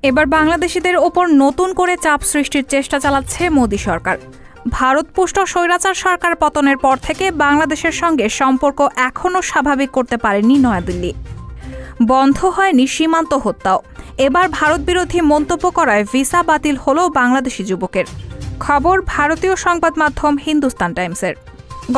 এবার বাংলাদেশিদের ওপর নতুন করে চাপ সৃষ্টির চেষ্টা চালাচ্ছে মোদি সরকার। ভারতপুষ্ট স্বৈরাচার সরকার পতনের পর থেকে বাংলাদেশের সঙ্গে সম্পর্ক এখনও স্বাভাবিক করতে পারেনি নয়াদিল্লি। বন্ধ হয়নি সীমান্ত হত্যাও। এবার ভারত বিরোধী মন্তব্য করায় ভিসা বাতিল হলো বাংলাদেশি যুবকের। খবর ভারতীয় সংবাদ মাধ্যম হিন্দুস্তান টাইমসের।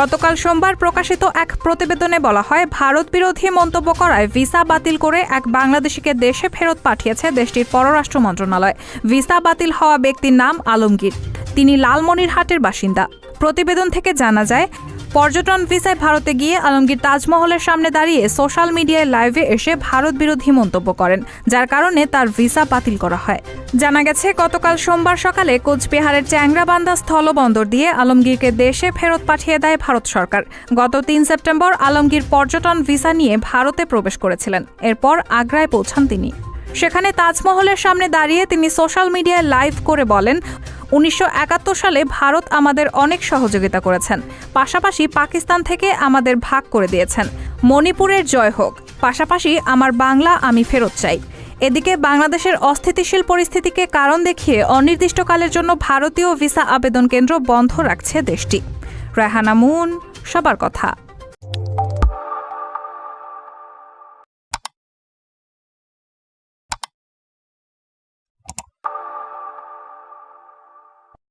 গতকাল সোমবার প্রকাশিত এক প্রতিবেদনে বলা হয়, ভারত বিরোধী মন্তব্য করায় ভিসা বাতিল করে এক বাংলাদেশিকে দেশে ফেরত পাঠিয়েছে দেশটির পররাষ্ট্র মন্ত্রণালয়। ভিসা বাতিল হওয়া ব্যক্তির নাম আলমগীর। তিনি লালমনিরহাটের বাসিন্দা। প্রতিবেদন থেকে জানা যায়, পর্যটন ভিসায় ভারতে গিয়ে আলমগীর তাজমহলের সামনে দাঁড়িয়ে সোশ্যাল মিডিয়ায় লাইভে এসে ভারত বিরোধী মন্তব্য করেন, যার কারণে তার ভিসা বাতিল করা হয়। জানা গেছে, গতকাল সোমবার সকালে কোচবিহারের চ্যাংরাবান্ধা স্থলবন্দর দিয়ে আলমগীরকে দেশে ফেরত পাঠিয়ে দেয় ভারত সরকার। গত ৩ সেপ্টেম্বর আলমগীর পর্যটন ভিসা নিয়ে ভারতে প্রবেশ করেছিলেন। এরপর আগ্রায় পৌঁছান তিনি। সেখানে তাজমহলের সামনে দাঁড়িয়ে তিনি সোশ্যাল মিডিয়ায় লাইভ করে বলেন, ১৯৭১ সালে ভারত আমাদের অনেক সহযোগিতা করেছেন, পাশাপাশি পাকিস্তান থেকে আমাদের ভাগ করে দিয়েছেন। মণিপুরের জয় হোক, পাশাপাশি আমার বাংলা আমি ফেরত চাই। এদিকে বাংলাদেশের অস্থিতিশীল পরিস্থিতিকে কারণ দেখিয়ে অনির্দিষ্টকালের জন্য ভারতীয় ভিসা আবেদন কেন্দ্র বন্ধ রাখছে দেশটি। রায়হানা মুন, সবার কথা।